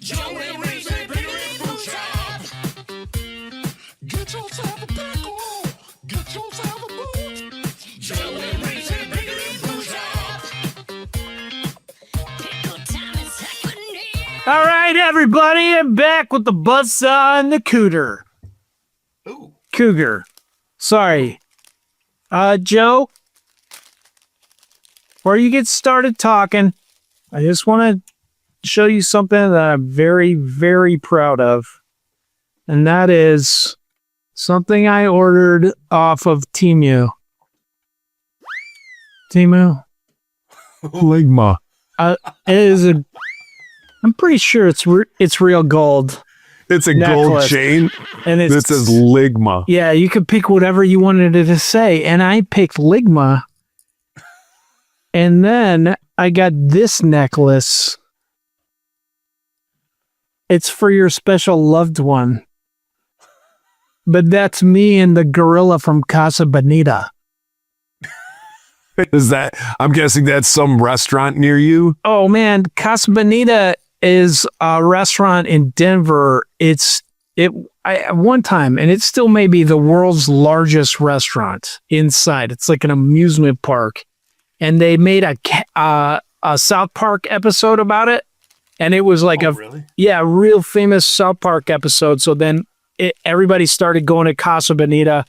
Joey Reese and Billy Blue Shop. Get yourself a pickle. Get yourself a boot. Joey Reese and Billy Blue Shop. Pickle time is happening. All right, everybody, I'm back with the buzzsaw and the cooter. Ooh. Cougar. Sorry. Joe, before you get started talking, I just want to show you something that I'm very, very proud of. And that is something I ordered off of Temu. Temu? Ligma. It is a... I'm pretty sure it's real gold. It's a necklace. gold chain And that says Ligma. Yeah, you could pick whatever you wanted it to say. And I picked Ligma. And then I got this necklace. It's for your special loved one. But that's me and the gorilla from Casa Bonita. Is that? I'm guessing that's some restaurant near you. Oh man, Casa Bonita is a restaurant in Denver. At one time, and it still may be the world's largest restaurant inside. It's like an amusement park, and they made a South Park episode about it, and it was like really? real famous South Park episode. So then everybody started going to Casa Bonita,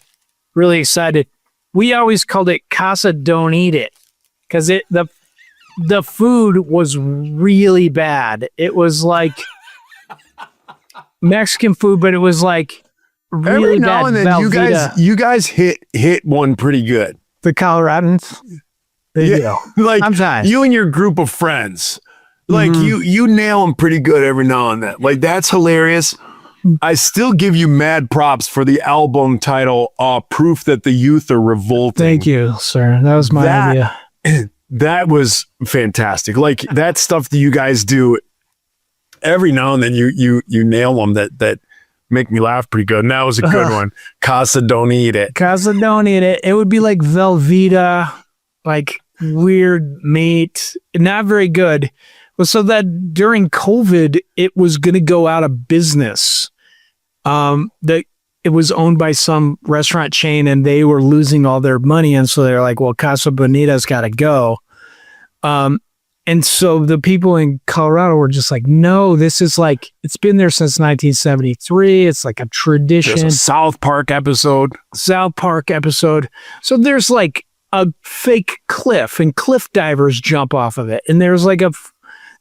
really excited. We always called it Casa Don't Eat It because the food was really bad. It was like Mexican food, but it was like really Every bad. now and then, you guys hit one pretty good. The Coloradans. There you go. Like I'm sorry. you and your group of friends, like you nail them pretty good every now and then. Like that's hilarious. I still give you mad props for the album title, "Proof That the Youth Are Revolting." Thank you, sir. That was my idea. That was fantastic. Like that stuff that you guys do every now and then you nail them that make me laugh pretty good. And that was a good one. Casa Don't Eat It. Casa Don't Eat It. It would be like Velveeta, like weird meat, not very good. Well, so that during COVID, it was going to go out of business. It was owned by some restaurant chain and they were losing all their money. And so they're like, well, Casa Bonita's got to go. And so the people in Colorado were just like, no, this is like, it's been there since 1973. It's like a tradition. There's a South Park episode. So there's like a fake cliff and cliff divers jump off of it. And there's like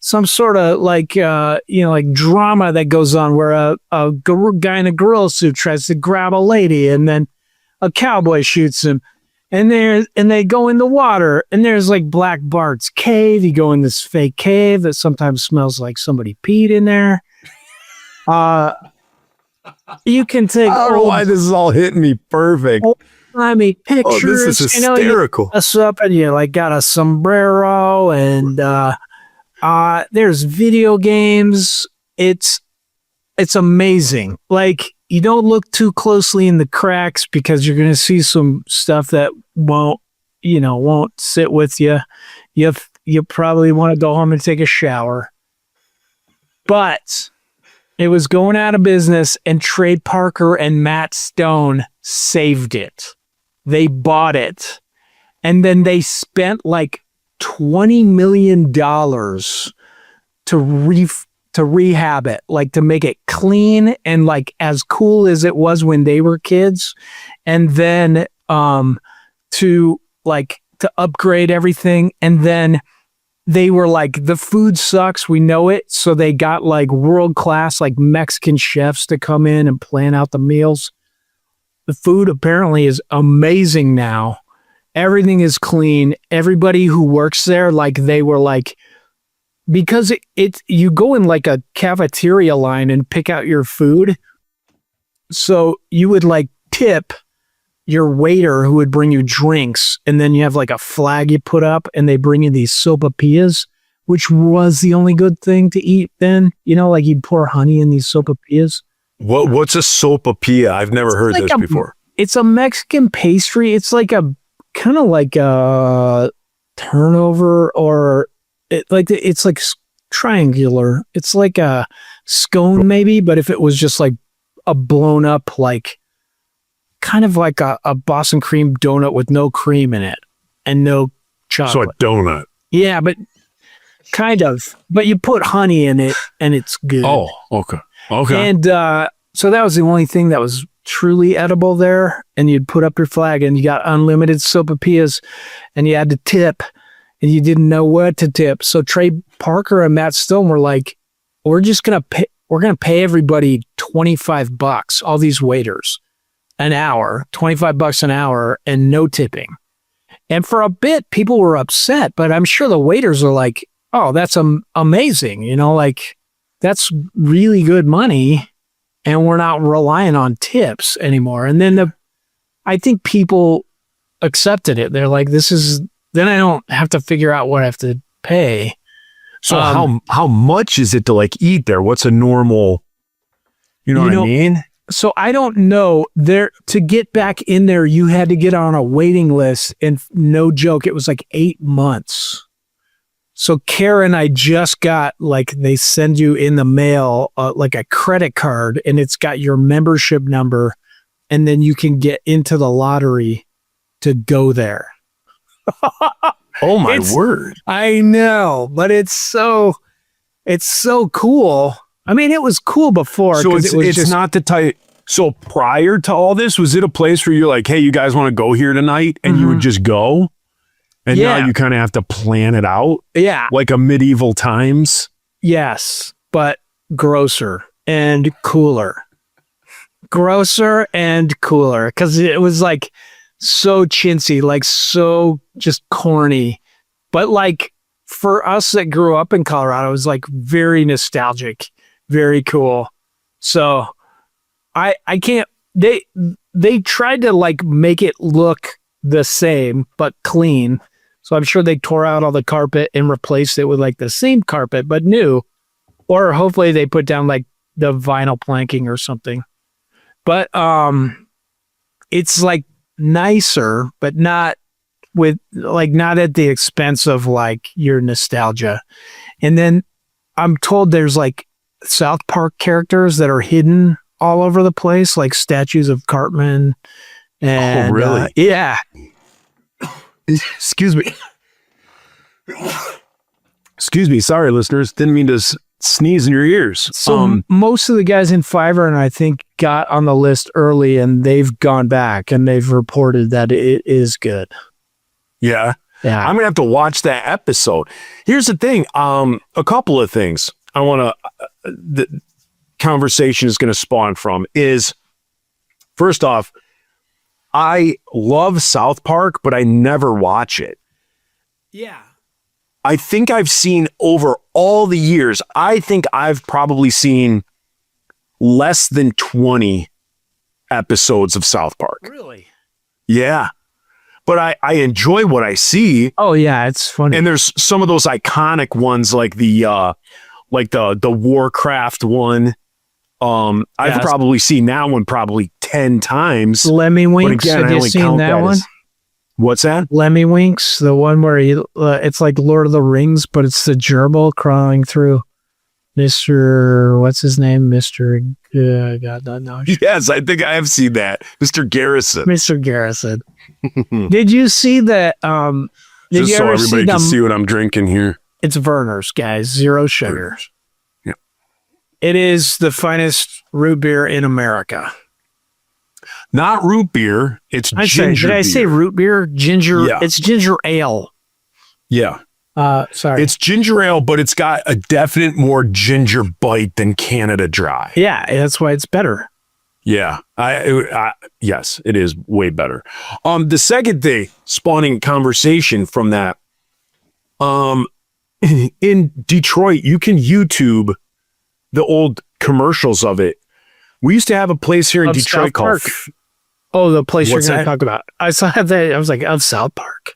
some sort of like, like drama that goes on where a guy in a gorilla suit tries to grab a lady and then a cowboy shoots him. And they go in the water, and there's like Black Bart's cave. You go in this fake cave that sometimes smells like somebody peed in there. You can take. I don't know why this is all hitting me perfect. I mean, pictures. Oh, this is hysterical. You dress up and you like got a sombrero, and there's video games. It's amazing. Like. You don't look too closely in the cracks because you're going to see some stuff that won't sit with you. You probably want to go home and take a shower. But it was going out of business and Trey Parker and Matt Stone saved it. They bought it. And then they spent like $20 million to rehab it, like to make it clean and like as cool as it was when they were kids. And then to upgrade everything. And then they were like, the food sucks, we know it. So they got like world-class like Mexican chefs to come in and plan out the meals. The food apparently is amazing now. Everything is clean. Everybody who works there, like they were like, because you go in like a cafeteria line and pick out your food. So you would like tip your waiter who would bring you drinks. And then you have like a flag you put up and they bring you these sopapillas, which was the only good thing to eat then. Like you'd pour honey in these sopapillas. What's a sopapilla? I've never heard this before. It's a Mexican pastry. It's like a kind of like a turnover or it's like triangular. It's like a scone maybe, but if it was just like a blown up, like kind of like a Boston cream donut with no cream in it and no So chocolate. a donut. Yeah, but kind of. But you put honey in it and it's good. Oh, okay. Okay. And so that was the only thing that was truly edible there. And you'd put up your flag and you got unlimited sopapillas and you had to tip and you didn't know what to tip. So Trey Parker and Matt Stone were like, we're going to pay everybody $25, all these waiters, an hour, $25 an hour and no tipping. And for a bit, people were upset, but I'm sure the waiters are like, oh, that's amazing. You know, like that's really good money and we're not relying on tips anymore. And then I think people accepted it. They're like, then I don't have to figure out what I have to pay. So how much is it to like eat there? What's a normal, you know what I mean? So I don't know. To get back in there, you had to get on a waiting list, and no joke, it was like 8 months. So Karen, I just got like they send you in the mail like a credit card, and it's got your membership number, and then you can get into the lottery to go there. Oh my word. I know, but it's so cool. I mean, it was cool before. So it's not the type. So prior to all this, was it a place where you're like, hey, you guys want to go here tonight? And you would just go? And now you kind of have to plan it out? Yeah. Like a medieval times? Yes, but grosser and cooler. Grosser and cooler. Because it was like so chintzy, like so just corny. But like for us that grew up in Colorado, it was like very nostalgic, very cool. So I can't, they tried to like make it look the same, but clean. So I'm sure they tore out all the carpet and replaced it with like the same carpet, but new. Or hopefully they put down like the vinyl planking or something. But it's like nicer, but not with like not at the expense of like your nostalgia. And then I'm told there's like South Park characters that are hidden all over the place, like statues of Cartman. And really? Yeah. Excuse me. Excuse me. Sorry, listeners. Didn't mean to sneeze in your ears. So most of the guys in Fiverr, and I think got on the list early, and they've gone back and they've reported that it is good. Yeah. Yeah. I'm going to have to watch that episode. Here's the thing. A couple of things I want to, the conversation is going to spawn from is, first off, I love South Park, but I never watch it. Yeah. I think I've seen over all the years, I think I've probably seen less than 20 episodes of South Park. Really? Yeah. But I enjoy what I see. Oh yeah, it's funny. And there's some of those iconic ones like the Warcraft one. I've probably seen that one probably 10 times. Lemmy Winks. But again, Have I you only seen count that one? What's that? Lemmy Winks, the one where it's like Lord of the Rings, but it's the gerbil crawling through. Mr. What's his name? Mr. God, no. Yes, I think I have seen that. Mr. Garrison. Mr. Garrison. Did you see that? Did Just you so ever everybody see can see what I'm drinking here. It's Verner's, guys. Zero sugar. Yep. It is the finest root beer in America. Not root beer. It's ginger beer. Did I say root beer? Ginger. Yeah. It's ginger ale. Yeah. Sorry. It's ginger ale, but it's got a definite more ginger bite than Canada Dry. Yeah, that's why it's better. Yeah. Yes, it is way better. The second thing, spawning conversation from that, in Detroit, you can YouTube the old commercials of it. We used to have a place here in Of Detroit South called... Park. Oh, the place What's you're going to that? talk about. I saw that. I was like, of South Park.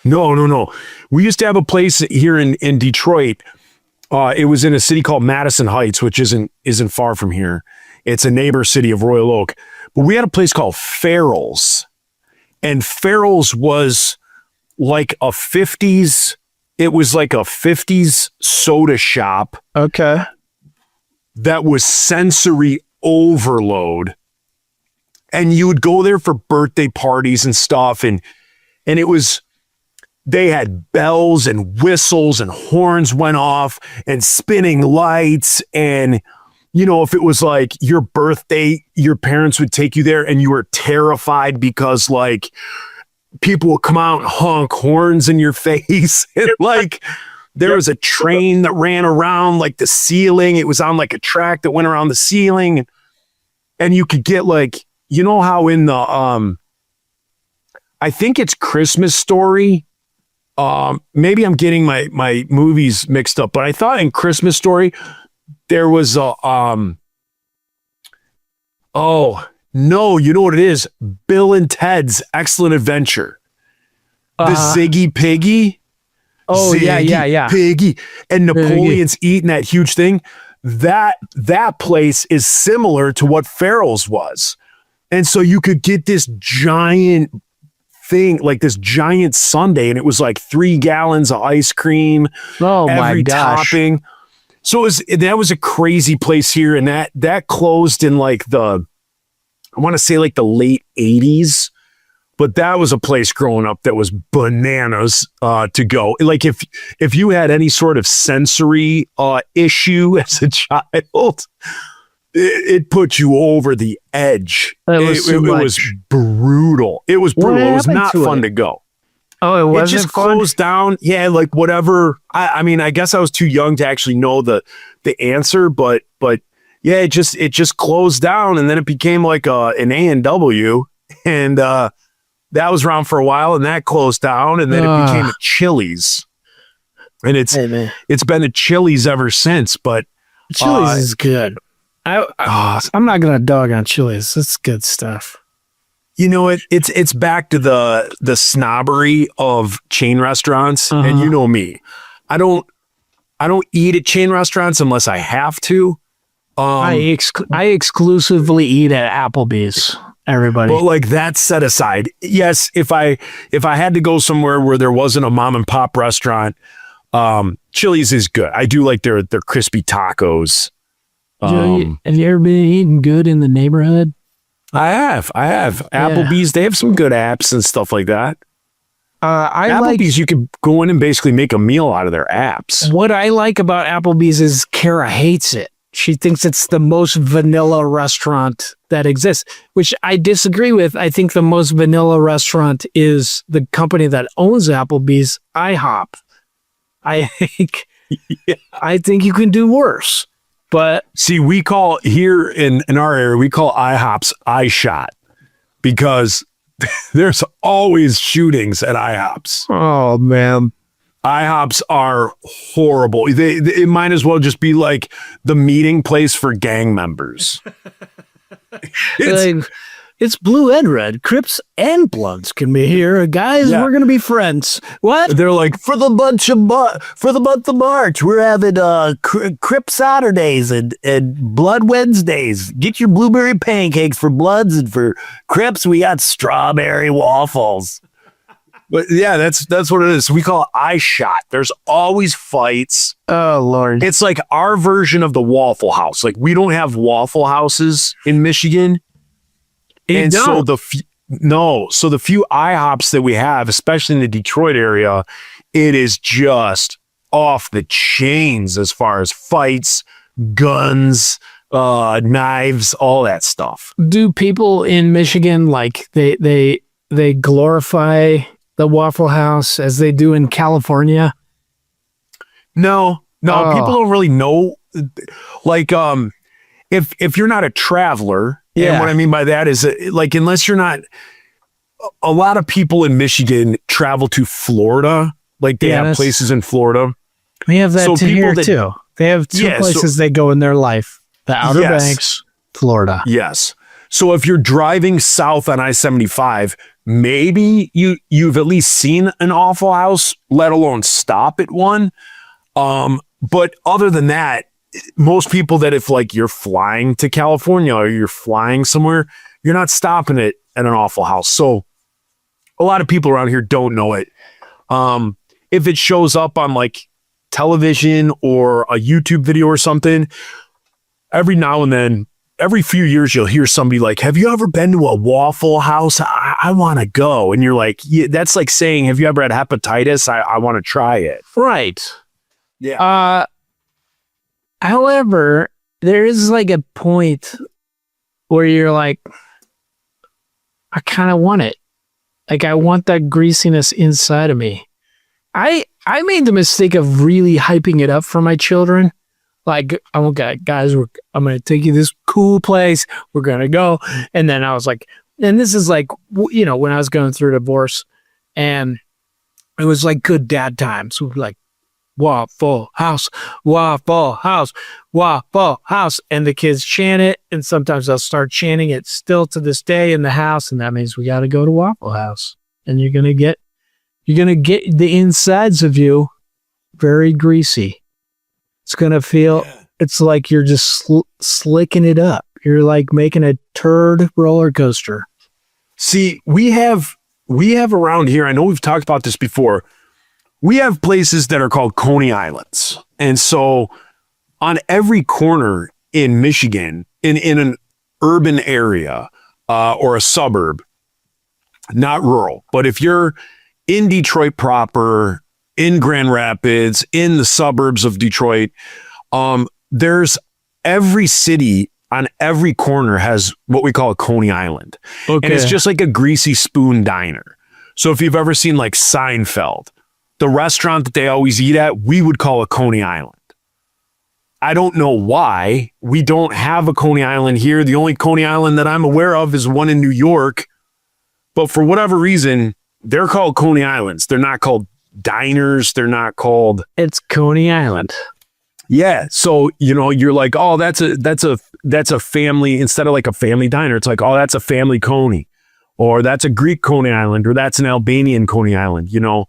No. We used to have a place here in Detroit. It was in a city called Madison Heights, which isn't far from here. It's a neighbor city of Royal Oak. But we had a place called Farrell's. And Farrell's was like a 50s, it was like a 50s soda shop. Okay. that was sensory overload. And you would go there for birthday parties and stuff. And they had bells and whistles and horns went off and spinning lights. And, you know, if it was like your birthday, your parents would take you there and you were terrified because like people would come out and honk horns in your face. And like there was a train that ran around like the ceiling. It was on like a track that went around the ceiling. And you could get like, you know how in the, I think it's Christmas Story. Maybe I'm getting my movies mixed up, but I thought in Christmas Story, there was a, oh no, you know what it is? Bill and Ted's Excellent Adventure. The Ziggy Piggy. Oh, Ziggy yeah. Piggy. And Napoleon's eating that huge thing. That place is similar to what Farrell's was. And so you could get this giant thing, like this giant sundae, and it was like 3 gallons of ice cream. Oh my every gosh. topping. So that was a crazy place here. And that closed in like I want to say like the late 80s. But that was a place growing up that was bananas to go. Like if you had any sort of sensory issue as a child, it put you over the edge. It was brutal. It was brutal. It was not fun to go. Oh, it wasn't It just fun? closed down. Yeah, like whatever. I mean, I guess I was too young to actually know the answer, but yeah, it just closed down, and then it became like an A&W, and that was around for a while, and that closed down, and then it became a Chili's, and it's been a Chili's ever since. But Chili's is good. I'm not gonna dog on Chili's. It's good stuff. You know, it's back to the snobbery of chain restaurants, and you know me, I don't eat at chain restaurants unless I have to. I exclusively eat at Applebee's. Everybody, but like that set aside, yes, if I had to go somewhere where there wasn't a mom and pop restaurant, Chili's is good. I do like their crispy tacos. Have you ever been eating good in the neighborhood? I have. Applebee's, they have some good apps and stuff like that. Applebee's, you could go in and basically make a meal out of their apps. What I like about Applebee's is Kara hates it. She thinks it's the most vanilla restaurant that exists, which I disagree with. I think the most vanilla restaurant is the company that owns Applebee's, IHOP. I think you can do worse. But see, we call here in our area, we call IHOPs iShot because there's always shootings at IHOPs. Oh man. IHOPs are horrible. It might as well just be like the meeting place for gang members. It's blue and red. Crips and Bloods can be here. Guys, we're going to be friends. What? They're like, for the month of March, we're having Crip Saturdays and Blood Wednesdays. Get your blueberry pancakes for Bloods, and for Crips, we got strawberry waffles. But yeah, that's what it is. We call it iShot. There's always fights. Oh Lord. It's like our version of the Waffle House. Like we don't have Waffle Houses in Michigan. So the few IHOPs that we have, especially in the Detroit area, it is just off the chains as far as fights, guns, knives, all that stuff. Do people in Michigan like they glorify the Waffle House as they do in California? No, people don't really know. Like, if you're not a traveler, and what I mean by that is like, unless you're not, a lot of people in Michigan travel to Florida. Like they have places in Florida. We have that here too. They have two places they go in their life: the Outer Banks, Florida. Yes. So if you're driving south on I-75, maybe you've at least seen an Waffle House, let alone stop at one. But other than that, most people that if like you're flying to California or you're flying somewhere, you're not stopping it at an Waffle House. So a lot of people around here don't know it. If it shows up on like television or a YouTube video or something, every now and then, every few years, you'll hear somebody like, have you ever been to a Waffle House? I want to go. And you're like, yeah, that's like saying, have you ever had hepatitis? I want to try it. Right. Yeah. However, there is like a point where you're like, I kind of want it. Like, I want that greasiness inside of me. I made the mistake of really hyping it up for my children. Like, okay, guys, I'm going to take you to this cool place. We're going to go. And then I was like, and this is like, you know, when I was going through a divorce, and it was like good dad times. We were like, Waffle House, Waffle House, Waffle House. And the kids chant it. And sometimes I'll start chanting it still to this day in the house. And that means we got to go to Waffle House. And you're going to get the insides of you very greasy. It's going to feel, it's like you're just slicking it up. You're like making a turd roller coaster. See, we have around here, I know we've talked about this before, we have places that are called Coney Islands. And so on every corner in Michigan, in an urban area or a suburb, not rural, but if you're in Detroit proper, in Grand Rapids, in the suburbs of Detroit, there's every city on every corner has what we call a Coney Island. Okay. And it's just like a greasy spoon diner. So if you've ever seen like Seinfeld, the restaurant that they always eat at, we would call a Coney Island. I don't know why we don't have a Coney Island here. The only Coney Island that I'm aware of is one in New York. But for whatever reason, they're called Coney Islands. They're not called diners. They're not called. It's Coney Island. Yeah. So, you know, you're like, oh, that's a family, instead of like a family diner. It's like, oh, that's a family Coney, or that's a Greek Coney Island, or that's an Albanian Coney Island, you know,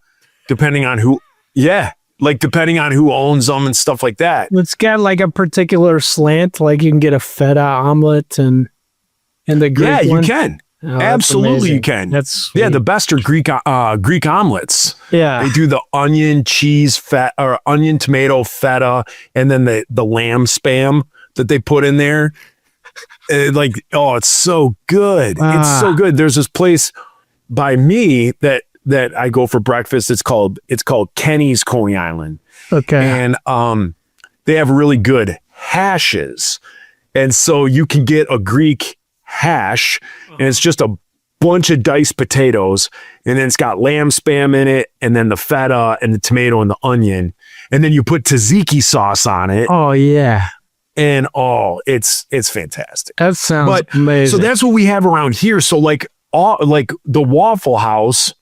depending on who. Yeah. Like depending on who owns them and stuff like that. It's got like a particular slant. Like you can get a feta omelet and the Greek one. You can. Oh, absolutely, you can. That's sweet. Yeah, the best are Greek omelets. Yeah, they do the onion, cheese, or onion, tomato, feta, and then the lamb spam that they put in there. It's so good. It's so good. There's this place by me that I go for breakfast. It's called Kenny's Coney Island. Okay, and they have really good hashes, and so you can get a Greek hash, and it's just a bunch of diced potatoes, and then it's got lamb spam in it, and then the feta and the tomato and the onion, and then you put tzatziki sauce on it. Oh yeah, and it's fantastic. That sounds amazing. So that's what we have around here. So like the Waffle House,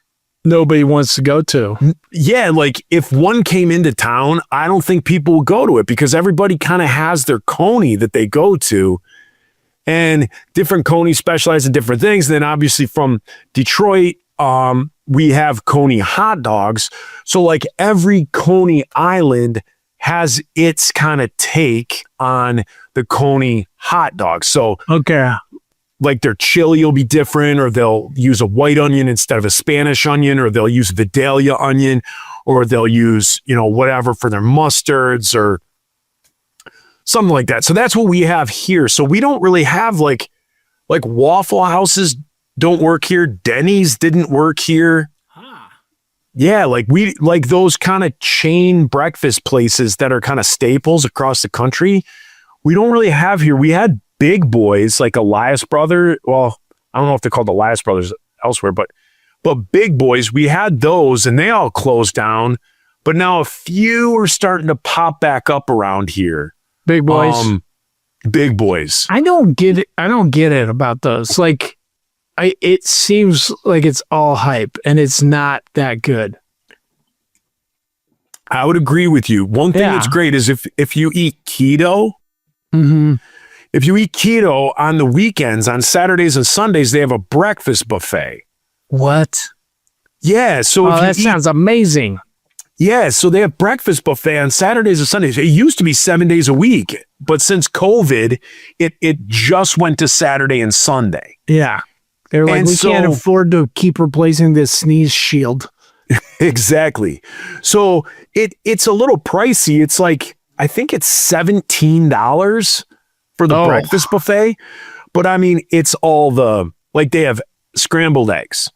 nobody wants to go to. Yeah, like if one came into town, I don't think people would go to it because everybody kind of has their Coney that they go to. And different Coney specialize in different things. Then obviously from Detroit, we have Coney hot dogs. So like every Coney Island has its kind of take on the Coney hot dog. So okay, like their chili will be different, or they'll use a white onion instead of a Spanish onion, or they'll use Vidalia onion, or they'll use, you know, whatever for their mustards or something like that. So that's what we have here. So we don't really have like Waffle Houses don't work here. Denny's didn't work here. Yeah, like those kind of chain breakfast places that are kind of staples across the country. We don't really have here. We had Big Boys like Elias Brother. Well, I don't know if they're called Elias Brothers elsewhere, but Big Boys, we had those and they all closed down. But now a few are starting to pop back up around here. Big Boys. Big Boys. I don't get it. I don't get it about those. Like, it seems like it's all hype and it's not that good. I would agree with you. One thing that's great is if you eat keto, if you eat keto on the weekends, on Saturdays and Sundays, they have a breakfast buffet. What? Yeah. So that sounds amazing. Yeah, so they have breakfast buffet on Saturdays and Sundays. It used to be 7 days a week, but since COVID, it just went to Saturday and Sunday. Yeah. They're like, we can't afford to keep replacing this sneeze shield. Exactly. So it's a little pricey. It's like, I think it's $17 for the Oh. breakfast buffet. But I mean, it's all they have scrambled eggs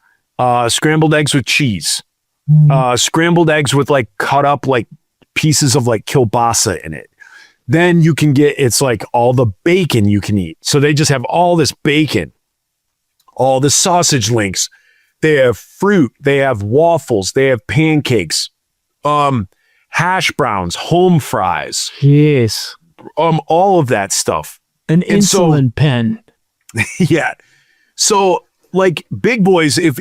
with cheese, scrambled eggs with like cut up like pieces of like kielbasa in it. Then you can get, it's like all the bacon you can eat. So they just have all this bacon, all the sausage links. They have fruit. They have waffles. They have pancakes, hash browns, home fries, Yes. all of that stuff. An And so- insulin pen. Yeah. So like big boys, if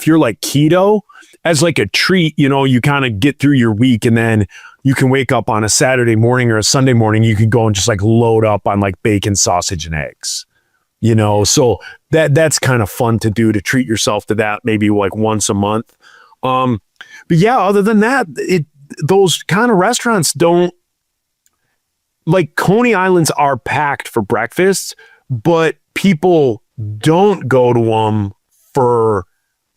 you're like keto, as like a treat, you kind of get through your week, and then you can wake up on a Saturday morning or a Sunday morning, you can go and just like load up on like bacon, sausage, and eggs. So that's kind of fun to do, to treat yourself to that maybe like once a month. But yeah, other than that, those kind of restaurants don't, like, Coney Islands are packed for breakfast, but people don't go to them for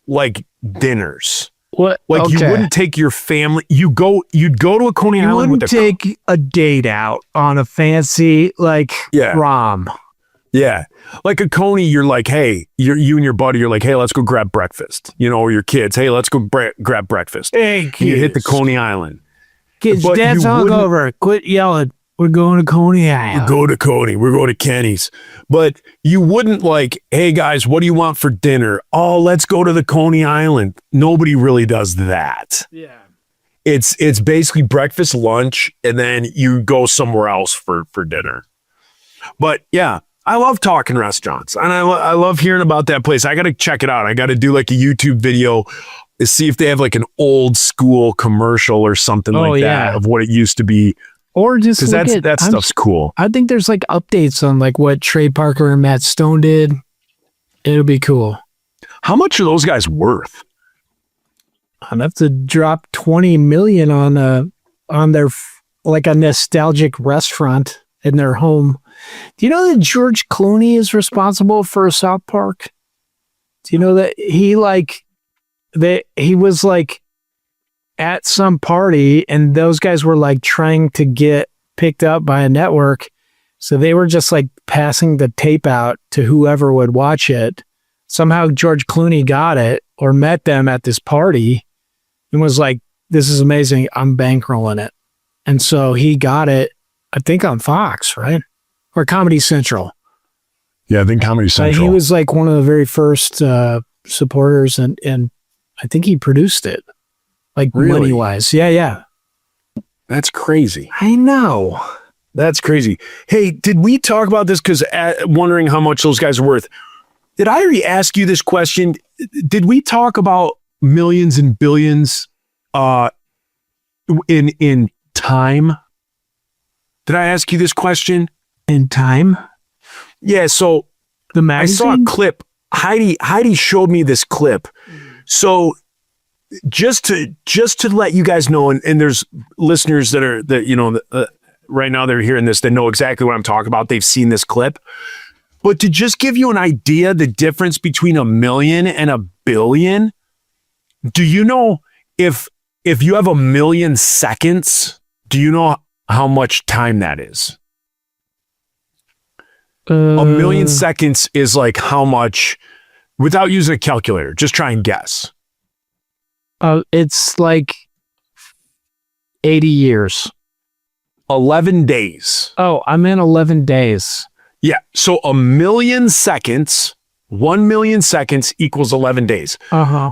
like dinners. What? Like you wouldn't take your family. You'd go to a Coney You Island wouldn't with a take a date out on a fancy like Yeah. prom. Yeah. Like a Coney, you're like, hey, you and your buddy, you're like, hey, let's go grab breakfast. Or your kids, hey, let's go grab breakfast. Hey, And you hit the Coney Island. kids, but Dad's you wouldn't- hungover. Quit yelling. We're going to Coney Island. Go to Coney. We're going to Kenny's. But you wouldn't like, hey, guys, what do you want for dinner? Oh, let's go to the Coney Island. Nobody really does that. Yeah. It's basically breakfast, lunch, and then you go somewhere else for dinner. But yeah, I love talking restaurants, and I love hearing about that place. I got to check it out. I got to do like a YouTube video to see if they have like an old school commercial or something Oh, like yeah. that of what it used to be, Or just because look at, that stuff's cool. I think there's like updates on like what Trey Parker and Matt Stone did. It'll be cool. How much are those guys worth? I'd have to drop 20 million on their like a nostalgic restaurant in their home. Do you know that George Clooney is responsible for South Park? Do you know that he was like at some party and those guys were like trying to get picked up by a network. So they were just like passing the tape out to whoever would watch it. Somehow George Clooney got it or met them at this party and was like, this is amazing. I'm bankrolling it. And so he got it, I think on Fox, right? Or Comedy Central. Yeah, I think Comedy Central. He was like one of the very first supporters and I think he produced it. Like Really? money wise. Yeah, yeah. That's crazy. I know. That's crazy. Hey, did we talk about this? Because wondering how much those guys are worth. Did I already ask you this question? Did we talk about millions and billions in time? Did I ask you this question? In time, Yeah, so the I magazine. saw a clip. Heidi showed me this clip. So just to let you guys know, and there's listeners that right now they're hearing this, they know exactly what I'm talking about. They've seen this clip. But to just give you an idea, the difference between a million and a billion, do you know if you have a million seconds, do you know how much time that is? A million seconds is like how much, without using a calculator, just try and guess. It's like 80 years. 11 days. Oh, I'm in 11 days. Yeah. So a million seconds, 1 million seconds equals 11 days. Uh-huh.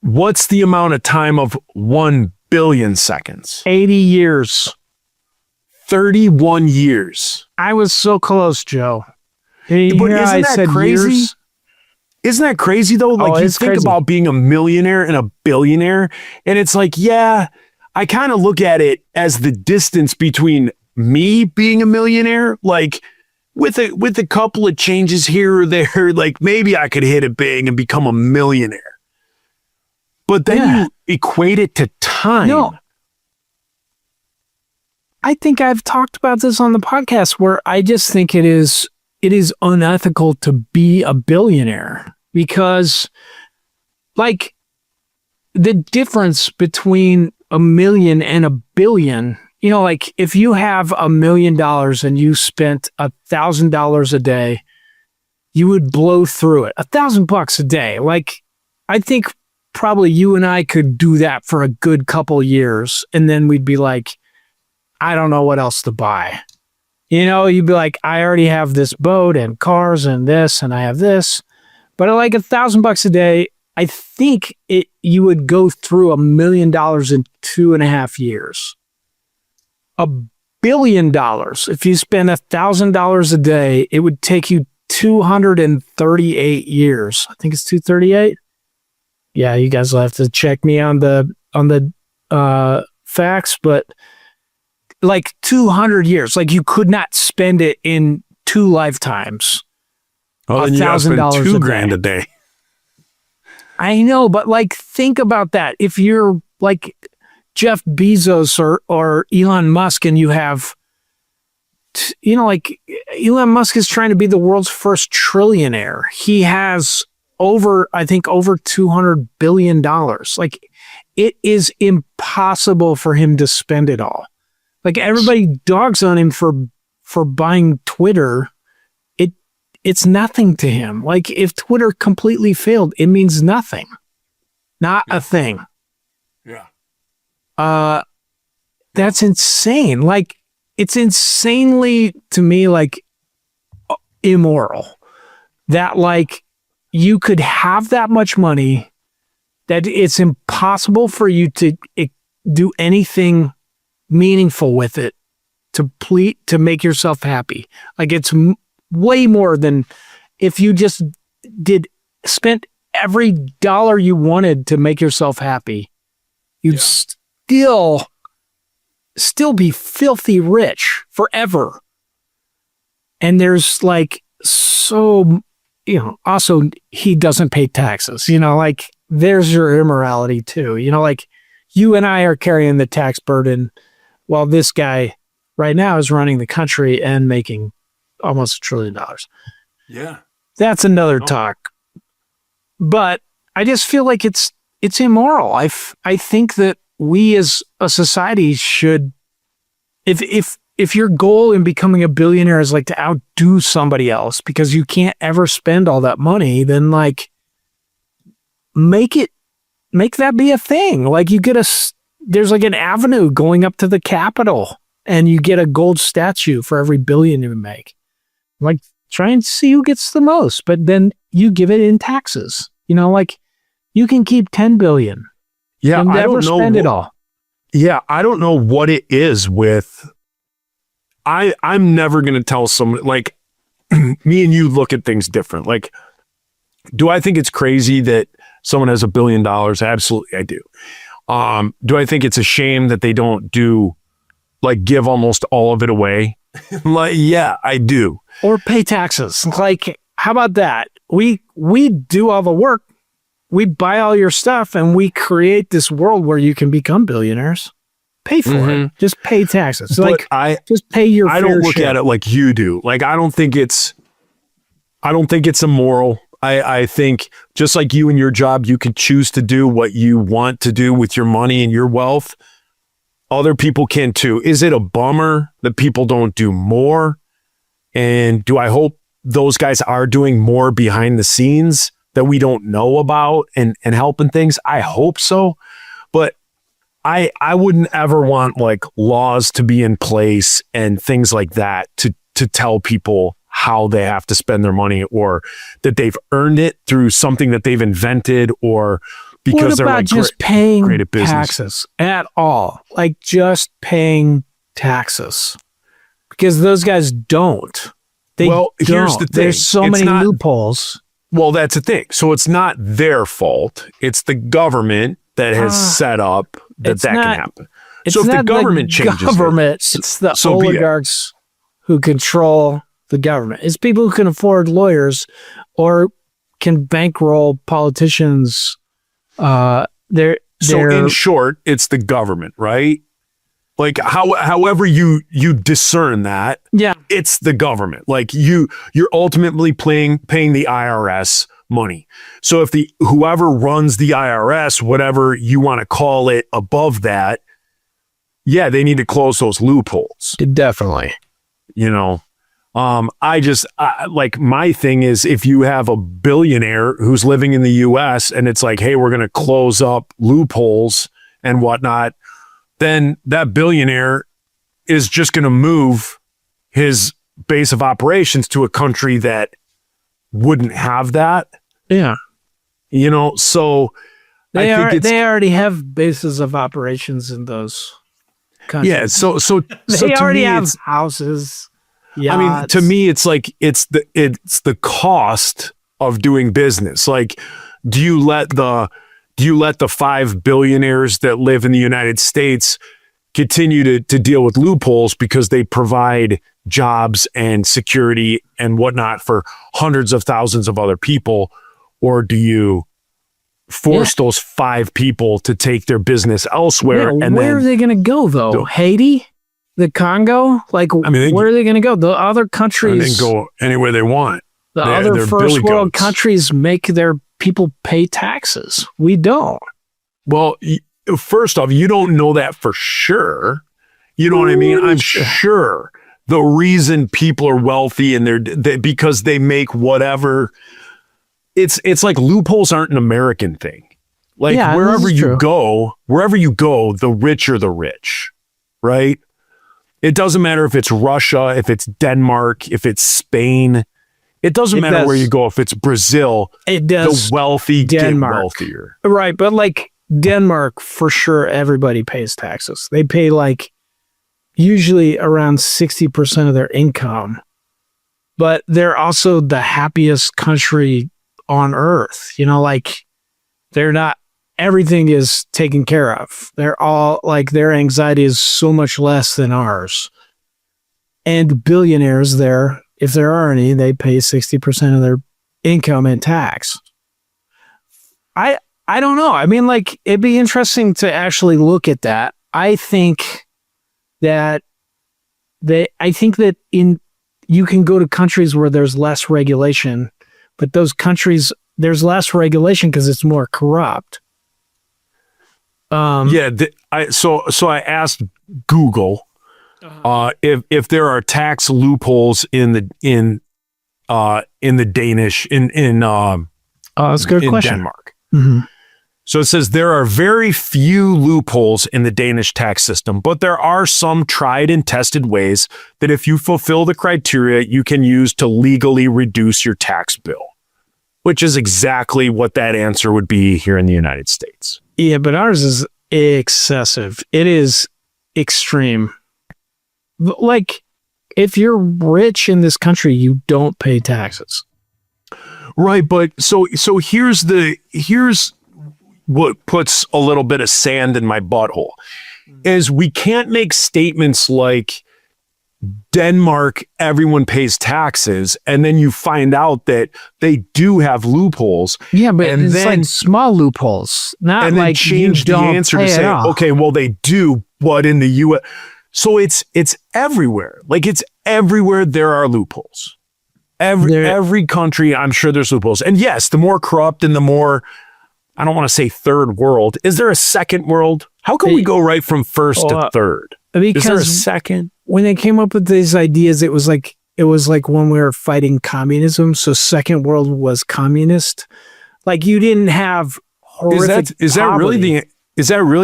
What's the amount of time of 1 billion seconds? 80 years. 31 years. I was so close, Joe. But isn't that crazy? Isn't that crazy though? Like you it's think crazy. about being a millionaire and a billionaire, and it's like, yeah, I kind of look at it as the distance between me being a millionaire, like with a couple of changes here or there, like maybe I could hit it big and become a millionaire. But then Yeah. you equate it to time. No. I think I've talked about this on the podcast where I just think it is unethical to be a billionaire because like the difference between a million and a billion you know, like if you have $1 million and you spent $1,000 a day, you would blow through it. $1,000 a day. Like, I think probably you and I could do that for a good couple years. And then we'd be like, I don't know what else to buy. You know, you'd be like, I already have this boat and cars and this, and I have this. But at like $1,000 a day, I think you would go through $1 million in 2.5 years. $1 billion. If you spend $1,000 a day, it would take you 238 years. I think it's 238. Yeah, you guys will have to check me on the facts, but like 200 years. Like you could not spend it in 2 lifetimes. Oh, then you gotta spend $2,000 a day. I know, but like think about that. If you're like Jeff Bezos or Elon Musk and you have, you know, like Elon Musk is trying to be the world's first trillionaire. He has over $200 billion. Like it is impossible for him to spend it all. Like everybody dogs on him for buying Twitter. It's nothing to him. Like if Twitter completely failed, it means nothing. Not a thing. Yeah. That's insane. Like it's insanely to me like immoral that like you could have that much money that it's impossible for you to do anything meaningful with it to make yourself happy. Like it's way more than if you just spent every dollar you wanted to make yourself happy. You'd still be filthy rich forever. And there's like, so, you know, also he doesn't pay taxes, you know, like there's your immorality too. You know, like you and I are carrying the tax burden while this guy right now is running the country and making almost $1 trillion. Yeah. That's another talk. But I just feel like it's immoral. I think that we as a society should, if your goal in becoming a billionaire is like to outdo somebody else because you can't ever spend all that money, then like make that be a thing. Like you get there's like an avenue going up to the Capitol and you get a gold statue for every billion you make. Like try and see who gets the most, but then you give it in taxes. You know, like you can keep 10 billion. Yeah, and I never don't know spend it all. Yeah, I don't know what it is with. I'm never gonna tell someone like me and you look at things different. Like, do I think it's crazy that someone has $1 billion? Absolutely, I do. Do I think it's a shame that they don't give almost all of it away? Like, yeah, I do. Or pay taxes. Like, how about that? We do all the work. We buy all your stuff and we create this world where you can become billionaires. Pay for it. Just pay taxes. But just pay your fair I don't look share. at it like you do. Like, I don't think it's immoral. I think just like you and your job, you can choose to do what you want to do with your money and your wealth. Other people can too. Is it a bummer that people don't do more? And do I hope those guys are doing more behind the scenes that we don't know about and helping things? I hope so. But I wouldn't ever want like laws to be in place and things like that to tell people how they have to spend their money or that they've earned it through something that they've invented or because they're like just paying great at business. Taxes at all? Like just paying taxes because those guys don't. Well, here's the thing. There's so many loopholes. Well, that's the thing. So it's not their fault. It's the government that has set up that can happen. So if the government changes it's the oligarchs who control the government. It's people who can afford lawyers or can bankroll politicians. So in short, it's the government, right? Like however you discern that, yeah, it's the government. Like you're ultimately paying the IRS money. So if whoever runs the IRS, whatever you want to call it, above that, yeah, they need to close those loopholes. Definitely. You know, like my thing is if you have a billionaire who's living in the US and it's like, hey, we're going to close up loopholes and whatnot, then that billionaire is just going to move his base of operations to a country that wouldn't have that. Yeah. You know, so They already have bases of operations in those countries. yeah. So They to already me, have it's- houses. I mean, to me, it's like it's the cost of doing business. Like, do you let the 5 billionaires that live in the United States continue to deal with loopholes because they provide jobs and security and whatnot for hundreds of thousands of other people, or do you force those 5 people to take their business elsewhere? Yeah, and where are they going to go though? Haiti, the Congo, like I mean, where are they going to go? The other countries, they can go anywhere they want. the they're other billy first world goats. countries make their people pay taxes. We don't. Well, first off, you don't know that for sure. You know what I mean? I'm sure the reason people are wealthy and because they make whatever. It's like loopholes aren't an American thing. Like Yeah, wherever this is you true. go, the rich are the rich, right? It doesn't matter if it's Russia, if it's Denmark, if it's Spain. It doesn't matter does. where you go. If it's Brazil, It does. the wealthy Denmark. get wealthier. Right, but like Denmark, for sure, everybody pays taxes. They pay like usually around 60% of their income, but they're also the happiest country on earth. You know, like they're not, everything is taken care of. They're all like, their anxiety is so much less than ours. And billionaires there, if there are any, they pay 60% of their income in tax. I don't know. I mean, like, it'd be interesting to actually look at that. I think that you can go to countries where there's less regulation, but those countries, there's less regulation because it's more corrupt. Yeah, so I asked Google if there are tax loopholes in the Danish That's a good in question. Denmark. Mm-hmm. So it says there are very few loopholes in the Danish tax system, but there are some tried and tested ways that if you fulfill the criteria, you can use to legally reduce your tax bill, which is exactly what that answer would be here in the United States. Yeah, but ours is excessive. It is extreme. Like, if you're rich in this country, you don't pay taxes. Right, but so here's what puts a little bit of sand in my butthole is we can't make statements like Denmark, everyone pays taxes, and then you find out that they do have loopholes. Yeah, but And it's then- like small loopholes, not And then like change you the don't answer pay to at say, all. okay, well they do, but in the U.S. So it's everywhere. Like it's everywhere there are loopholes. Every country, I'm sure there's loopholes. And yes, the more corrupt and the more, I don't want to say third world. Is there a second world? How can we go right from first to third? Is there a Because second? when they came up with these ideas, it was like when we were fighting communism. So Second World was communist. Like you didn't have horrific Is that really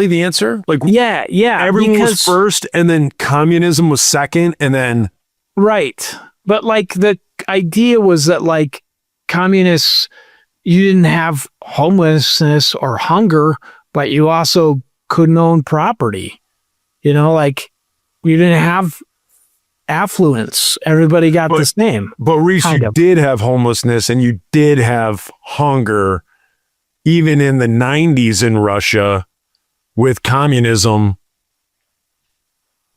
the answer? Like yeah everyone was because- first and then communism was second and then right. But like the idea was that like communists, you didn't have homelessness or hunger, but you also couldn't own property. You know, like you didn't have affluence. Everybody got the same. But Reese, you did have homelessness and you did have hunger even in the 90s in Russia with communism.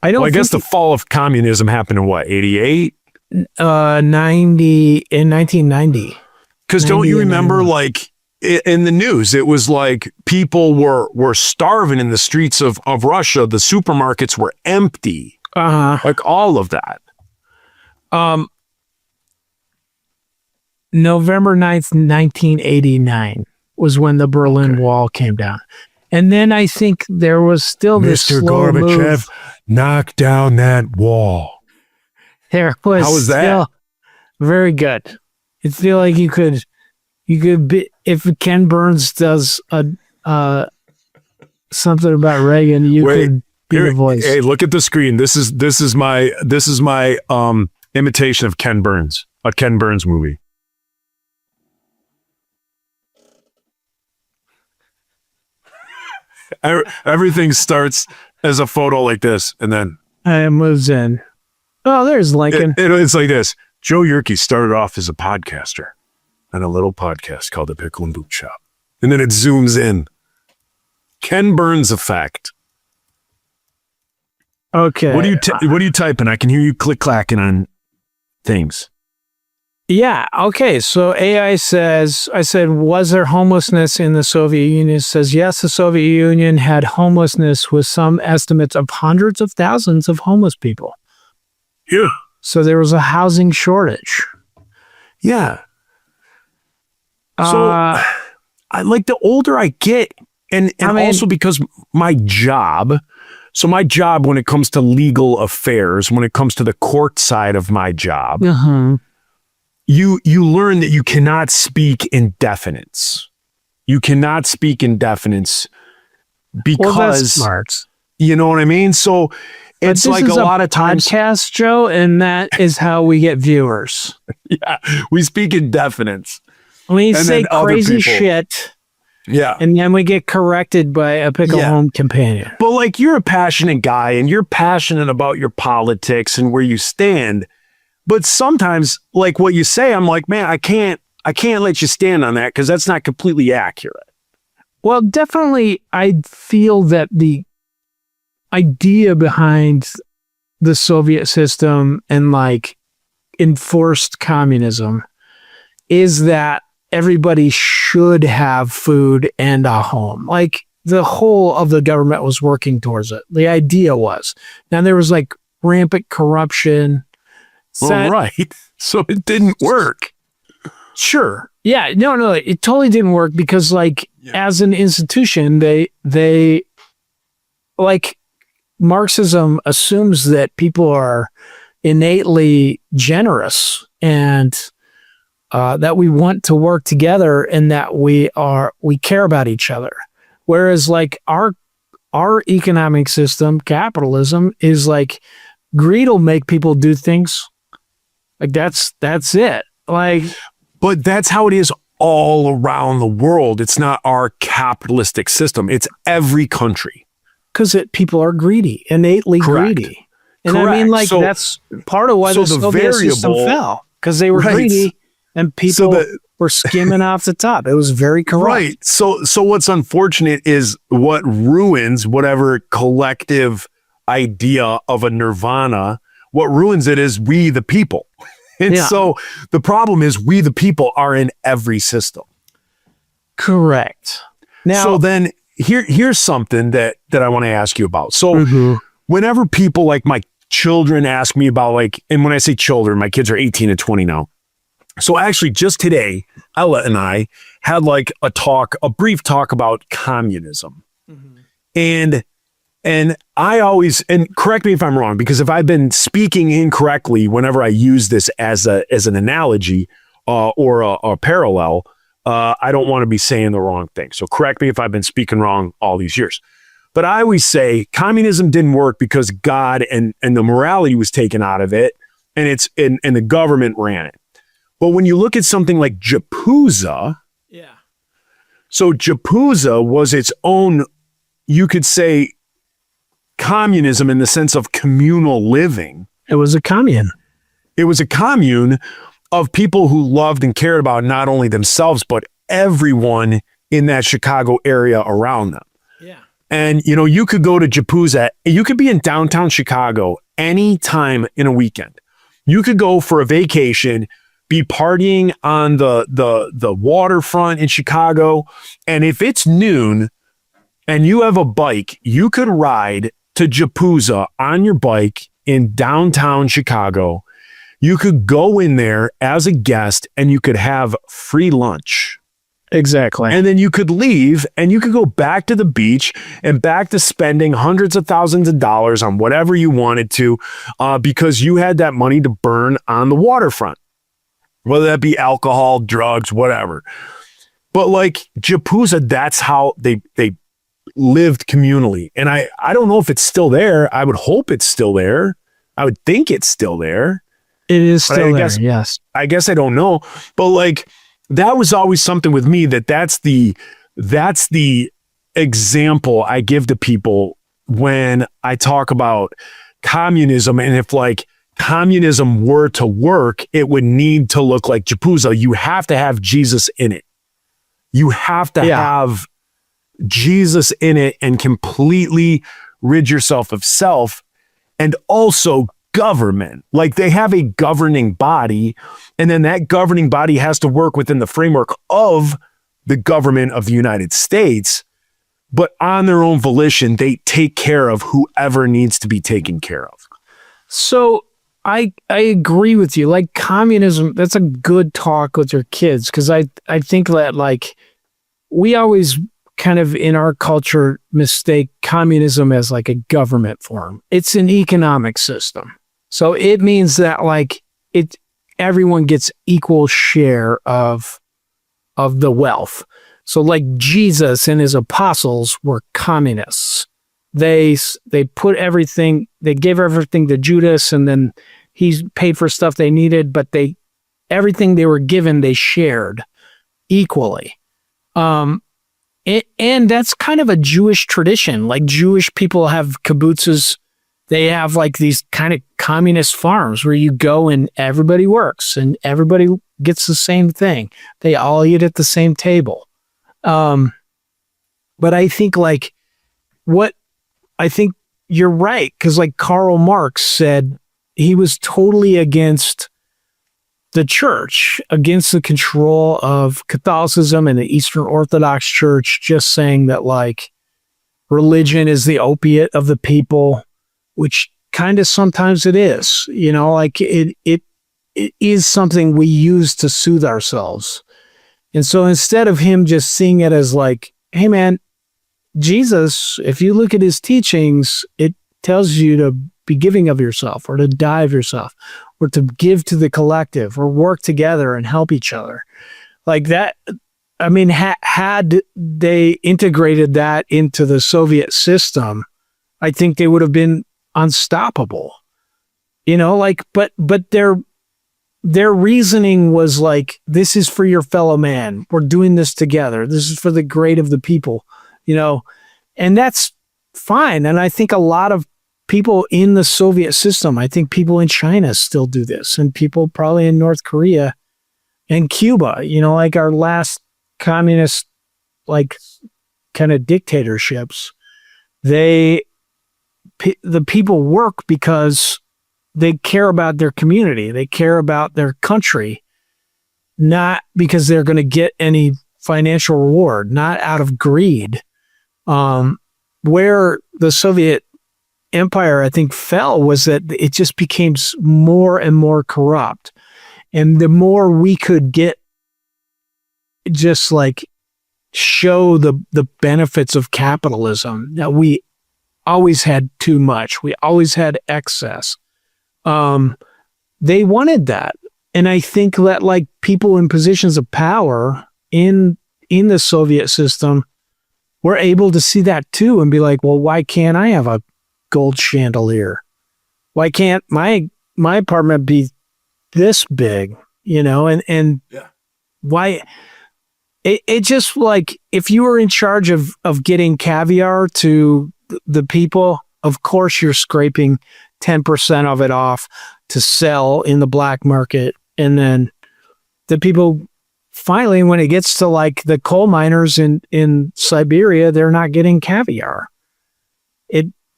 I guess the fall of communism happened in what, 88? 1990. Because don't you remember, like in the news, it was like people were starving in the streets of Russia. The supermarkets were empty. Like all of that. November 9th, 1989 was when the Berlin Wall came down. And then I think there was still this Mr. slow Gorbachev, move. knock down that wall. There was How was that? still very good. It feel like you could be, if Ken Burns does something about Reagan, you Wait, could be the voice. Hey, look at the screen. This is my imitation of Ken Burns, a Ken Burns movie. Everything starts as a photo like this, and then It moves in. Oh, there's Lincoln. it's like this. Joe Yerke started off as a podcaster on a little podcast called The Pickle and Boot Shop. And then it zooms in. Ken Burns effect. Okay. What are you typing? I can hear you click-clacking on things. Yeah. Okay. So AI says, I said, was there homelessness in the Soviet Union? It says, yes, the Soviet Union had homelessness with some estimates of hundreds of thousands of homeless people. Yeah. So there was a housing shortage. Yeah. So I like the older I get, and I mean, also because my job when it comes to legal affairs, when it comes to the court side of my job, you learn that you cannot speak in definites. You cannot speak in definites because that's smart. You know what I mean? So it's like a lot of times podcast, Joe, and that is how we get viewers. yeah, we speak in definites. We And say then other crazy people- shit, Yeah. and then we get corrected by a pickle Yeah. home companion. But like you're a passionate guy and you're passionate about your politics and where you stand. But sometimes like what you say, I'm like, man, I can't let you stand on that because that's not completely accurate. Well, definitely, I feel that the idea behind the Soviet system and like enforced communism is that everybody should have food and a home. Like the whole of the government was working towards it. The idea was. Now there was like rampant corruption. Well, right. So it didn't work. Sure. Yeah. No, it totally didn't work because like as an institution, they like Marxism assumes that people are innately generous and that we want to work together and that we care about each other. Whereas like our economic system, capitalism, is like greed will make people do things. Like that's it. Like, But that's how it is all around the world. It's not our capitalistic system. It's every country. because people are greedy, innately Correct. greedy. And I mean, Correct. like, So- that's part of why so the the Soviet system variable- fell, because they were Right. greedy and people So the- were skimming off the top. It was very corrupt. Right. So what's unfortunate is what ruins whatever collective idea of a nirvana, what ruins it is we the people. And Yeah. so the problem is we the people are in every system. Correct. Now, So then here's something that I want to ask you about. So Mhm. whenever people like my children ask me about like, and when I say children, my kids are 18 and 20 now. So actually just today, Ella and I had like a brief talk about communism. And I always, and correct me if I'm wrong, because if I've been speaking incorrectly whenever I use this as an analogy or a parallel, I don't want to be saying the wrong thing. So correct me if I've been speaking wrong all these years. But I always say communism didn't work because God and the morality was taken out of it, and and the government ran it. But when you look at something like Japuza, yeah. so Japuza was its own, you could say, communism in the sense of communal living. It was a commune. It was a commune of people who loved and cared about not only themselves, but everyone in that Chicago area around them. Yeah. And, you know, you could go to Japuza, you could be in downtown Chicago any time in a weekend. You could go for a vacation, be partying on the waterfront in Chicago. And if it's noon and you have a bike, you could ride to Japuza on your bike in downtown Chicago. You could go in there as a guest and you could have free lunch. Exactly. And then you could leave and you could go back to the beach and back to spending hundreds of thousands of dollars on whatever you wanted to, because you had that money to burn on the waterfront, whether that be alcohol, drugs, whatever. But like Japuza, that's how they lived communally. And I don't know if it's still there. I would hope it's still there. I would think it's still there. It is But still there, guess, yes. I guess I don't know. But like, that was always something with me that's the example I give to people when I talk about communism. And if like communism were to work, it would need to look like Japuza. You have to have Jesus in it. You have to have Jesus in it and completely rid yourself of self, and also government. Like they have a governing body, and then that governing body has to work within the framework of the government of the United States, but on their own volition, they take care of whoever needs to be taken care of. So I agree with you. Like communism, that's a good talk with your kids, because I think that like we always kind of in our culture mistake communism as like a government form. It's an economic system. So it means that like everyone gets equal share of the wealth. So like Jesus and his apostles were communists. They put everything, they gave everything to Judas, and then he paid for stuff they needed, but everything they were given, they shared equally. And that's kind of a Jewish tradition. Like Jewish people have kibbutzes. They have like these kind of communist farms where you go and everybody works and everybody gets the same thing. They all eat at the same table. But I think I think you're right. Cause like Karl Marx said, he was totally against the church, against the control of Catholicism and the Eastern Orthodox Church, just saying that like religion is the opiate of the people, which kind of sometimes it is, like it is something we use to soothe ourselves. And so instead of him just seeing it as like, hey man, Jesus, if you look at his teachings, it tells you to be giving of yourself or to die of yourself or to give to the collective or work together and help each other. Like that, I mean, had they integrated that into the Soviet system, I think they would have been unstoppable, but their reasoning was like, this is for your fellow man. We're doing this together. This is for the great of the people, and that's fine. And I think a lot of people in the Soviet system, I think people in China still do this, and people probably in North Korea and Cuba, like our last communist, like kind of dictatorships, the people work because they care about their community. They care about their country, not because they're going to get any financial reward, not out of greed. Where the Soviet Empire, I think, fell was that it just became more and more corrupt. And the more we could get, just like show the benefits of capitalism, that we always had too much. We always had excess. They wanted that. And I think that like people in positions of power in the Soviet system were able to see that too and be like, well, why can't I have a gold chandelier? Why can't my apartment be this big, and why it just like, if you were in charge of getting caviar to the people, of course you're scraping 10% of it off to sell in the black market. And then the people, finally, when it gets to like the coal miners in Siberia, they're not getting caviar.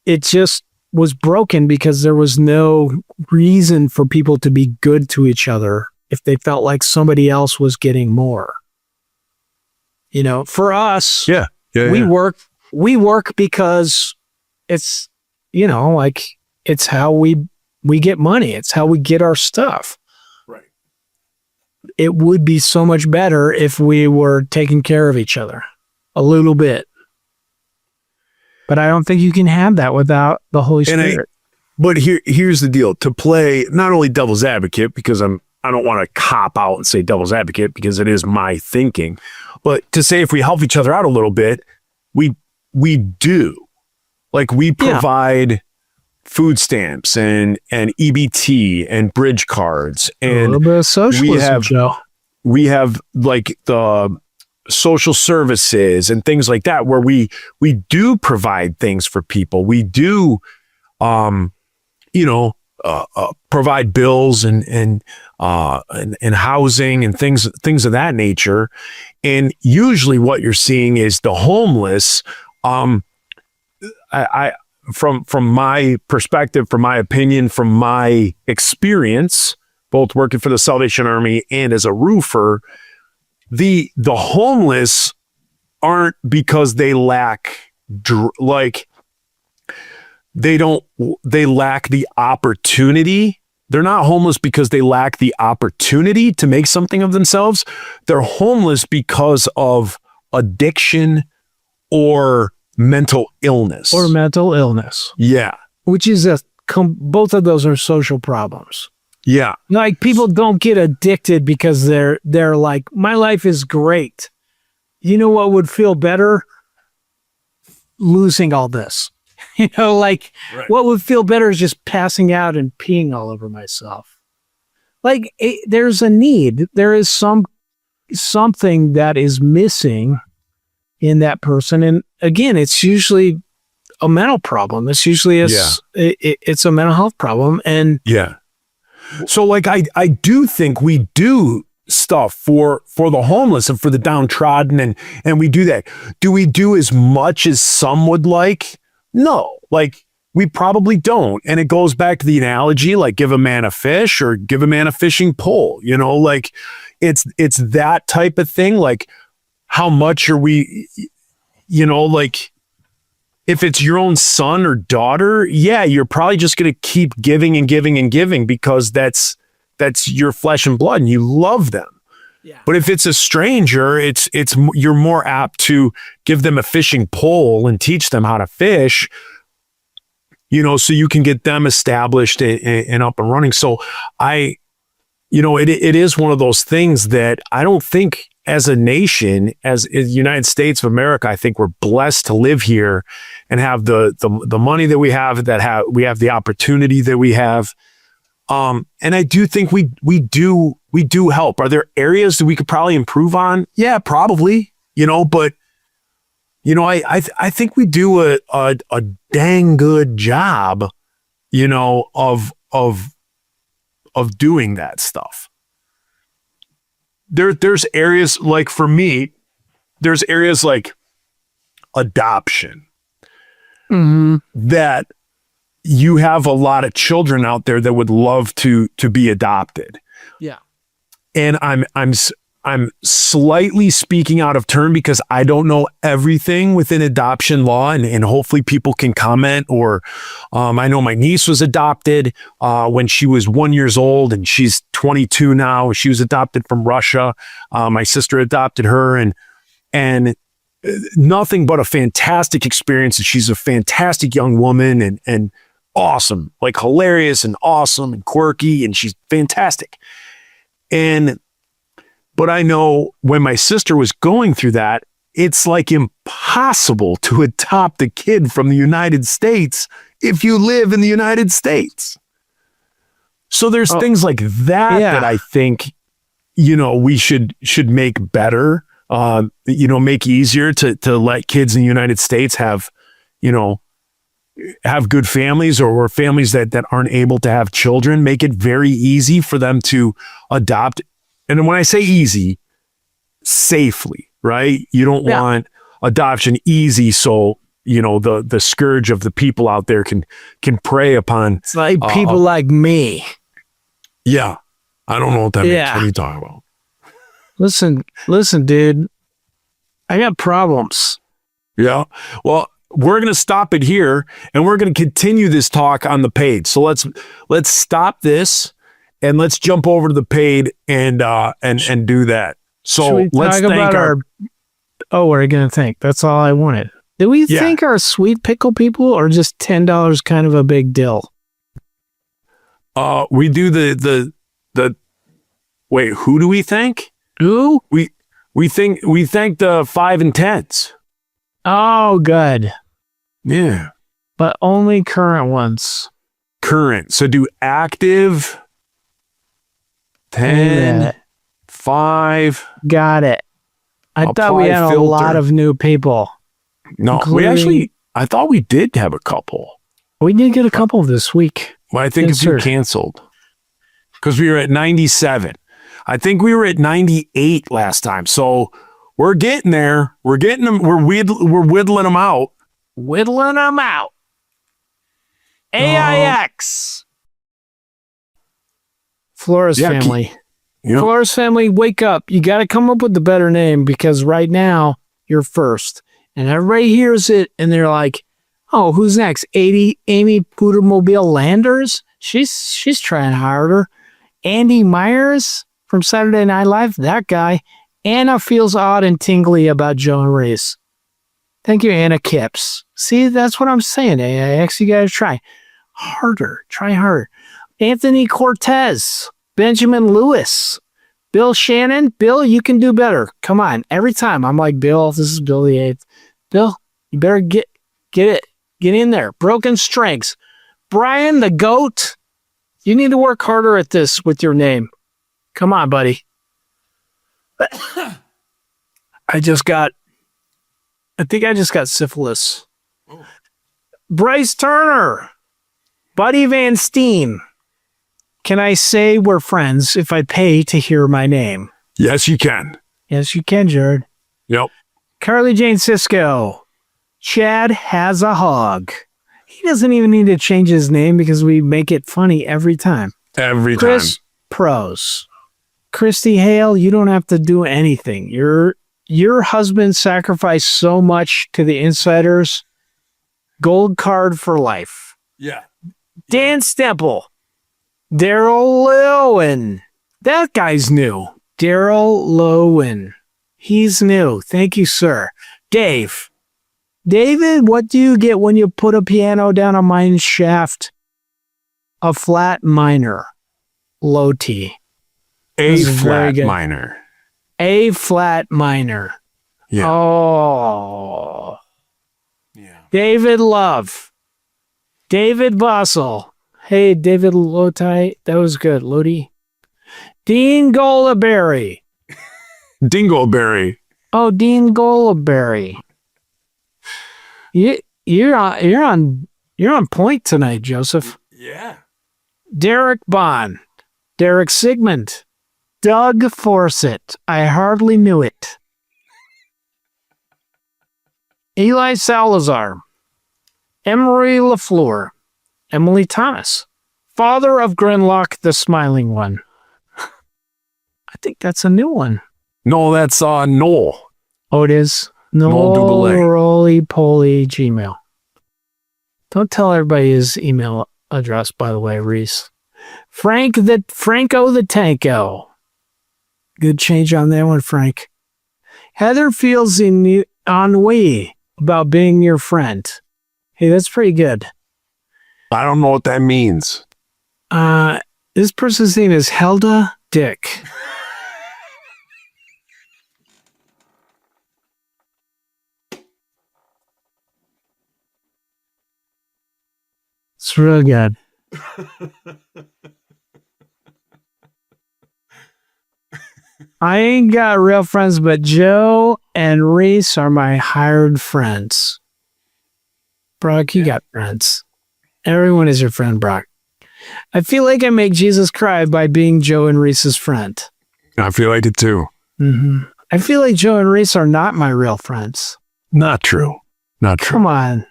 It just was broken because there was no reason for people to be good to each other if they felt like somebody else was getting more. For us, we work because it's, like it's how we get money. It's how we get our stuff. Right. it would be so much better if we were taking care of each other a little bit. But I don't think you can have that without the Holy Spirit. But here's the deal: to play not only devil's advocate, because I don't want to cop out and say devil's advocate because it is my thinking, but to say if we help each other out a little bit, we do. Like we provide food stamps and EBT and bridge cards and a little bit of socialism, Joe. We have like the social services and things like that where we do provide things for people. We do provide bills and housing and things of that nature. And usually what you're seeing is the homeless. From my perspective, from my opinion, from my experience, both working for the Salvation Army and as a roofer, the homeless aren't because they lack they lack the opportunity. They're not homeless because they lack the opportunity to make something of themselves. They're homeless because of addiction or mental illness. Yeah. Which is both of those are social problems. Yeah. Like people don't get addicted because they're like, my life is great. You know what would feel better? Losing all this. Right. What would feel better is just passing out and peeing all over myself. There's a need. There is something that is missing in that person. And again, it's usually a mental problem. It's usually it's a mental health problem. And yeah. So I do think we do stuff for the homeless and for the downtrodden and we do that. Do we do as much as some would like? No, we probably don't. And it goes back to the analogy, give a man a fish or give a man a fishing pole, it's that type of thing. How much are we, if it's your own son or daughter, you're probably just going to keep giving and giving and giving because that's your flesh and blood and you love them. Yeah. But if it's a stranger, you're more apt to give them a fishing pole and teach them how to fish, so you can get them established and up and running. So it is one of those things that I don't think as a nation, as the United States of America, I think we're blessed to live here and have the money that we have, we have the opportunity that we have. And I do think we do help. Are there areas that we could probably improve on? Yeah, probably, but I think we do a dang good job, of doing that stuff. There's areas for me, there's areas like adoption that you have a lot of children out there that would love to be adopted. Yeah. And I'm slightly speaking out of turn because I don't know everything within adoption law and hopefully people can comment or I know my niece was adopted when she was 1 year old and she's 22 now. She was adopted from Russia. My sister adopted her and nothing but a fantastic experience. She's a fantastic young woman and awesome, hilarious and awesome and quirky, and she's fantastic. But I know when my sister was going through that, it's impossible to adopt a kid from the United States if you live in the United States. So there's things like that that I think, we should make better, make easier to let kids in the United States have good families or families that aren't able to have children, make it very easy for them to adopt. And when I say easy, safely, right? You don't want adoption easy. So, the scourge of the people out there can prey upon. It's like people like me. Yeah. I don't know what that means. What are you talking about? Listen, dude, I got problems. Yeah. Well, we're going to stop it here and we're going to continue this talk on the page. So let's stop this and let's jump over to the paid and do that. Should So we let's talk thank about our. Oh, we're going to thank. That's all I wanted. Do we Yeah. thank our sweet pickle people or just $10 kind of a big deal? We do the. Wait, who do we thank? Who? We thank the 5 and 10s. Oh, good. Yeah. But only current ones. Current. So do active 10, Yeah. 5. Got it. I thought Apply we had a filter. lot of new people. No, Including- I thought we did have a couple. We did get a couple this week. Well, I think Yes, a few sir. canceled because we were at 97. I think we were at 98 last time. So we're getting there. We're getting them. We're whittling them out. Whittling them out. AIX. Flores Yeah, family. Yep. Flores family, wake up. You got to come up with a better name because right now you're first. And everybody hears it and they're like, oh, who's next? Amy Pudermobile Landers? She's trying harder. Andy Myers from Saturday Night Live, that guy. Anna feels odd and tingly about Joe and Reese. Thank you, Anna Kipps. See, that's what I'm saying, AIX. You got to try harder. Try harder. Anthony Cortez. Benjamin Lewis. Bill Shannon. Bill, you can do better. Come on. Every time I'm like, Bill, this is Bill the 8th. Bill, you better get it. Get in there. Broken Strengths. Brian the Goat. You need to work harder at this with your name. Come on, buddy. I think I just got syphilis. Bryce Turner. Buddy Van Steen. Can I say we're friends if I pay to hear my name? Yes, you can. Yes, you can, Jared. Yep. Carly Jane Cisco. Chad has a hog. He doesn't even need to change his name because we make it funny every time. Every Chris Pros. Christy Hale, you don't have to do anything. Your husband sacrificed so much to the insiders. Gold card for life. time. Yeah. Dan Stemple. Daryl Lowen. That guy's new. Daryl Lowen. He's new. Thank you, sir. Dave. David, what do you get when you put a piano down a mine shaft? A flat minor. Low T. A This is very flat good. minor. A flat minor. Yeah. Oh. Yeah. David Love. David Bossel. Hey, David Lotai. That was good. Lodi. Dean Golaberry. Dingleberry. Oh, Dean Golaberry. You're on point tonight, Joseph. Yeah. Derek Bond. Derek Sigmund. Doug Forsett. I hardly knew it. Eli Salazar. Emery LaFleur. Emily Thomas. Father of Grenlock, the smiling one. I think that's a new one. No, that's Noel. Oh, it is? No, Noel Duboulay. roly-poly Gmail. Don't tell everybody his email address, by the way, Reese. Franco the Tanko. Good change on that one, Frank. Heather feels ennui about being your friend. Hey, that's pretty good. I don't know what that means. This person's name is Helda Dick. It's real good. I ain't got real friends, but Joe and Reese are my hired friends. Brock, you got friends. Everyone is your friend, Brock. I feel like I make Jesus cry by being Joe and Reese's friend. I feel like it too. I feel like Joe and Reese are not my real friends. Not true. Not true. Come on.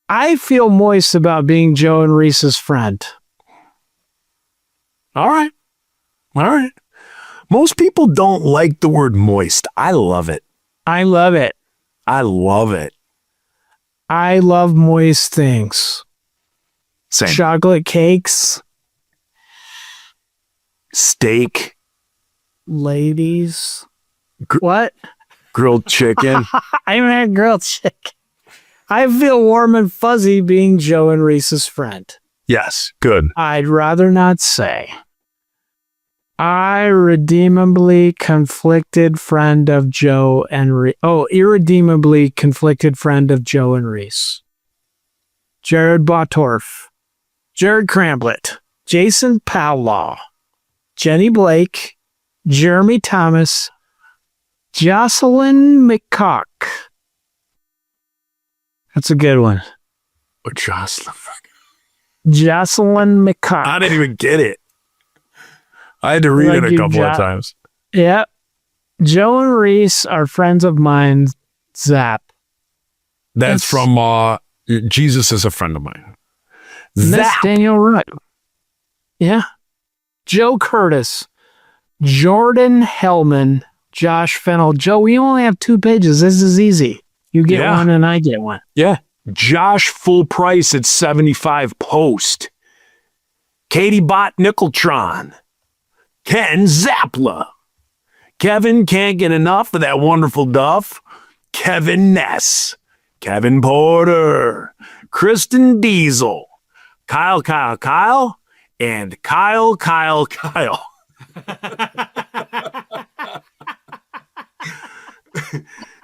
I feel moist about being Joe and Reese's friend. All right. All right. Most people don't like the word moist. I love it. I love it. I love it. I love moist things. Same. Chocolate cakes. steak, Ladies. What? grilled chicken. I haven't had grilled chicken. I feel warm and fuzzy being Joe and Reese's friend. Yes, good. I'd rather not say. Irredeemably conflicted friend of Joe and Reese. Oh, irredeemably conflicted friend of Joe and Reese. Jared Bottorff, Jared Cramblett, Jason Powlaw, Jenny Blake, Jeremy Thomas, Jocelyn McCock. That's a good one. Or Jocelyn. Jocelyn McCock. I didn't even get it. I had to read Like it a you couple of times. Yeah. Joe and Reese are friends of mine. Zap. That's from Jesus is a friend of mine. That's Zap. Daniel Rudd. Yeah. Joe Curtis, Jordan Hellman, Josh Fennell. Joe, we only have 2 pages. This is easy. You get Yeah. one and I get one. Yeah. Josh full price at 75 post. Katie Bot Nickeltron. Ken Zapla. Kevin can't get enough of that wonderful duff. Kevin Ness. Kevin Porter. Kristen Diesel. Kyle, and Kyle.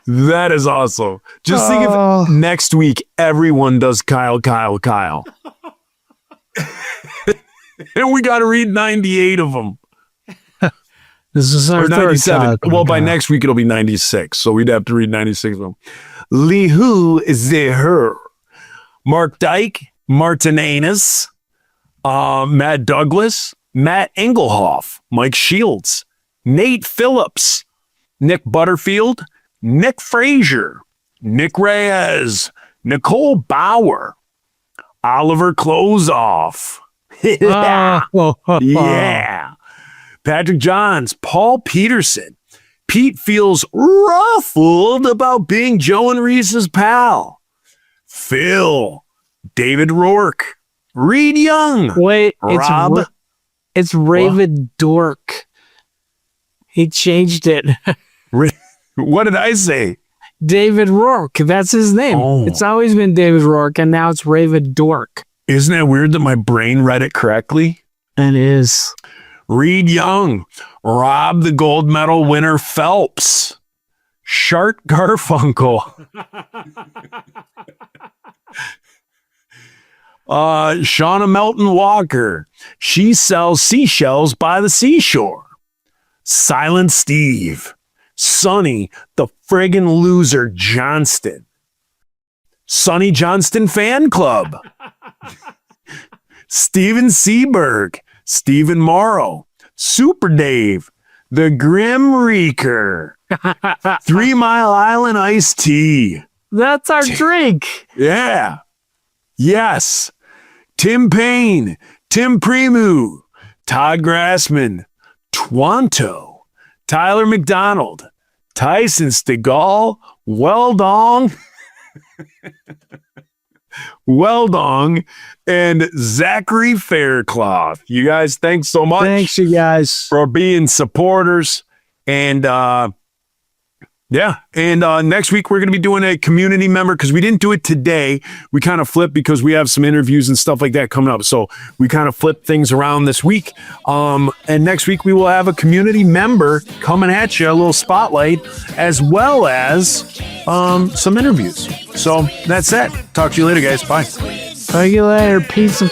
That is awesome. Just think Oh. if next week everyone does Kyle. And we got to read 98 of them. This is our Or third 97. Kyle. Well, by next week it'll be 96. So we'd have to read 96 of them. Lihu Zeher. Mark Dyke. Martinanus. Matt Douglas. Matt Engelhoff. Mike Shields. Nate Phillips. Nick Butterfield. Nick Frazier. Nick Reyes. Nicole Bauer. Oliver Closeoff. Yeah. Patrick Johns, Paul Peterson. Pete feels ruffled about being Joe and Reese's pal. Phil, David Rourke, Reed Young. Wait, Rob. it's Ravid Dork. He changed it. What did I say? David Rourke. That's his name. Oh. It's always been David Rourke, and now it's Ravid Dork. Isn't it weird that my brain read it correctly? It is. Reed Young, Rob the gold medal winner Phelps, Shart Garfunkel, Shauna Melton Walker, she sells seashells by the seashore, Silent Steve, Sonny the friggin' loser Johnston, Sonny Johnston Fan Club, Steven Seaberg, Stephen Morrow, Super Dave, The Grim Reeker, 3 Mile Island Iced Tea. That's our drink. Yeah. Yes. Tim Payne, Tim Premu, Todd Grassman, Twanto, Tyler McDonald, Tyson Stegall, Weldong, and Zachary Faircloth. You guys, thanks so much. Thanks, you guys. For being supporters. And next week we're going to be doing a community member because we didn't do it today. We kind of flipped because we have some interviews and stuff like that coming up. So we kind of flipped things around this week. And next week we will have a community member coming at you, a little spotlight, as well as some interviews. So that's it. Talk to you later, guys. Bye. Talk to you later. Pizza.